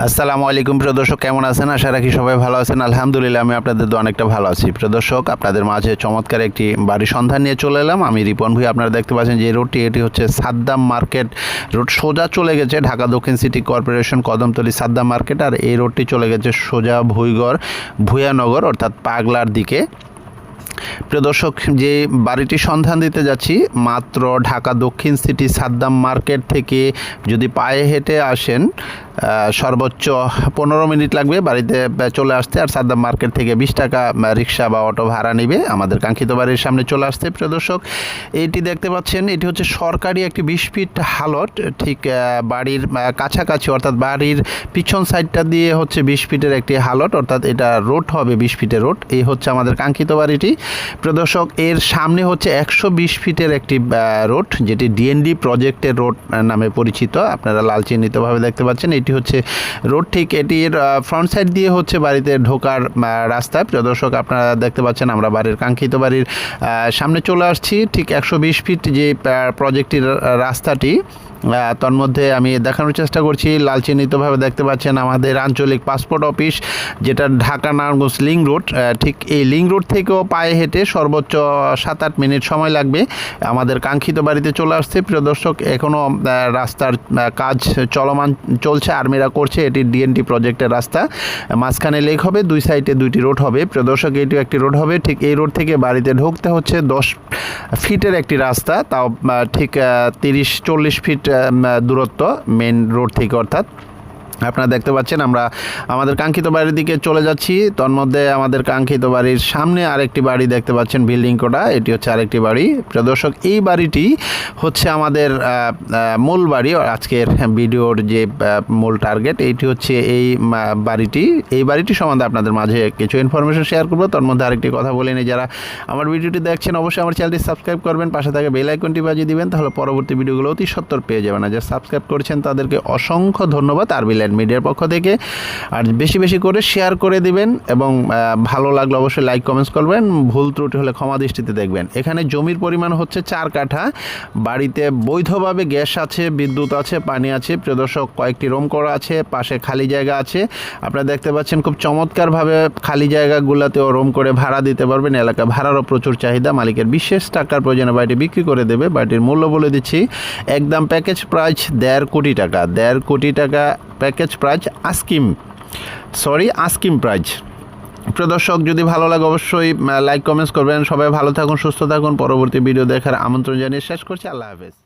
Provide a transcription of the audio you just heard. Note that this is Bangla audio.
আসসালামু আলাইকুম প্রিয় দর্শক, কেমন আছেন? আশা রাখি সবাই ভালো আছেন। আলহামদুলিল্লাহ আমি আপনাদের তো অনেকটা ভালো আছি। প্রিয় দর্শক, আপনাদের মাঝে চমৎকার একটি বাড়ির সন্ধান নিয়ে চলে এলাম। আমি রিপন ভাই। আপনারা দেখতে পাচ্ছেন যে রোডটি, এটি হচ্ছে সাদ্দাম মার্কেট রোড। সোজা চলে গেছে ঢাকা দক্ষিণ city corporation Kadamtali Saddam market, আর এই রোডটি চলে গেছে সোজা ভুঁইয়ানগর অর্থাৎ পাগলার দিকে। প্রিয় দর্শক, যে বাড়িটি সন্ধান দিতে যাচ্ছি মাত্র ঢাকা দক্ষিণ সিটি সাদ্দাম মার্কেট থেকে যদি পায়ে হেঁটে আসেন সর্বোচ্চ 15 মিনিট লাগবে বাড়িতে চলে আসতে। আর সাদ্দাম মার্কেট থেকে 20 টাকা রিক্সা বা অটো ভাড়া নেবে আমাদের কাঙ্ক্ষিত বাড়ির সামনে চলে আসতে। প্রিয় দর্শক, এইটি দেখতে পাচ্ছেন, এটি হচ্ছে সরকারি একটি 20 ফিট হালট, ঠিক বাড়ির কাছাকাছি, অর্থাৎ বাড়ির পিছন সাইডটা দিয়ে হচ্ছে 20 ফিটের একটি হালট, অর্থাৎ এটা রোড হবে 20 ফিটের রোড। এই হচ্ছে আমাদের কাঙ্ক্ষিত বাড়িটি। প্রিয় দর্শক, এর সামনে হচ্ছে 120 ফিটের একটি রোড, যেটি ডিএনডি প্রজেক্টের রোড নামে পরিচিত। আপনারা লাল চিহ্নিতভাবে দেখতে পাচ্ছেন, এটি হচ্ছে রোড। ঠিক এটির ফ্রন্ট সাইড দিয়ে হচ্ছে বাড়িতে ঢোকার রাস্তা। প্রিয় দর্শক, আপনারা দেখতে পাচ্ছেন আমরা বাড়ির কাঙ্ক্ষিত বাড়ির সামনে চলে আসছি। ঠিক 120 ফিট যে প্রজেক্টের রাস্তাটি, তন্মধ্যে আমি দেখানোর চেষ্টা করছি। লাল চিহ্নিতভাবে দেখতে পাচ্ছেন আমাদের আঞ্চলিক পাসপোর্ট অফিস, যেটা ঢাকা নারায়ণগঞ্জ লিং রোড। ঠিক এই লিং রোড থেকেও পায়ে হেঁটে সর্বোচ্চ 7-8 মিনিট সময় লাগবে আমাদের কাঙ্ক্ষিত বাড়িতে চলে আসছে। প্রিয় দর্শক, এখনও রাস্তার কাজ চলমান চলছে, আর্মিরা করছে। এটি ডিএনটি প্রজেক্টের রাস্তা, মাঝখানে লেক হবে, দুই সাইডে দুইটি রোড হবে। প্রিয় দর্শক, এটিও একটি রোড হবে। ঠিক এই রোড থেকে বাড়িতে ঢুকতে হচ্ছে 10 ফিটের একটি রাস্তা, তাও ঠিক 30-40 ফিট দূরত্ব মেন রোড থেকে। অর্থাৎ আপনারা দেখতে পাচ্ছেন আমরা আমাদের কাঙ্ক্ষিত বাড়ির দিকে চলে যাচ্ছি। তন্মধ্যে আমাদের কাঙ্ক্ষিত বাড়ির সামনে আরেকটি বাড়ি দেখতে পাচ্ছেন, বিল্ডিং কোটা, এটি হচ্ছে আরেকটি বাড়ি। প্রিয় দর্শক, এই বাড়িটি হচ্ছে আমাদের মূল বাড়ি, আজকের ভিডিওর যে মূল টার্গেট এইটি হচ্ছে এই বাড়িটি সম্বন্ধে আপনাদের মাঝে কিছু ইনফরমেশন শেয়ার করবো। তন্মধ্যে আরেকটি কথা বলে নিই, যারা আমার ভিডিওটি দেখছেন অবশ্যই আমার চ্যানেলটি সাবস্ক্রাইব করবেন, পাশে থাকা বেল আইকনটি বাজিয়ে দিবেন, তাহলে পরবর্তী ভিডিওগুলো অতি সত্বর পেয়ে যাবেন। আর যারা সাবস্ক্রাইব করেছেন তাদেরকে অসংখ্য ধন্যবাদ আরবিল্যান্ড মিডিয়ার পক্ষ থেকে। আর বেশি বেশি করে শেয়ার করে দিবেন, এবং ভালো লাগলে অবশ্যই লাইক কমেন্টস করবেন, ভুল ত্রুটি হলে ক্ষমা দৃষ্টিতে দেখবেন। এখানে জমির পরিমাণ হচ্ছে 4 কাঠা। বাড়িতে বৈধভাবে গ্যাস আছে, বিদ্যুৎ আছে, পানি আছে। প্রিয় দর্শক, কয়েকটি রুম করা আছে, পাশে খালি জায়গা আছে। আপনারা দেখতে পাচ্ছেন খুব চমৎকারভাবে খালি জায়গাগুলোতেও রুম করে ভাড়া দিতে পারবেন। এলাকা ভাড়ারও প্রচুর চাহিদা, মালিকের বিশেষ টাকার প্রয়োজনে বাড়িটি বিক্রি করে দেবে। বাড়িটির মূল্য বলে দিচ্ছি, একদম প্যাকেজ প্রাইস 1.5 কোটি টাকা। 1.5 কোটি টাকা প্যাকেজ প্রাইস, আস্কিম প্রাইস। প্রিয় দর্শক, যদি ভালো লাগে অবশ্যই লাইক কমেন্টস করবেন। সবাই ভালো থাকুন, সুস্থ থাকুন। পরবর্তী ভিডিও দেখার আমন্ত্রণ জানিয়ে শেষ করছি। আল্লাহ হাফেজ।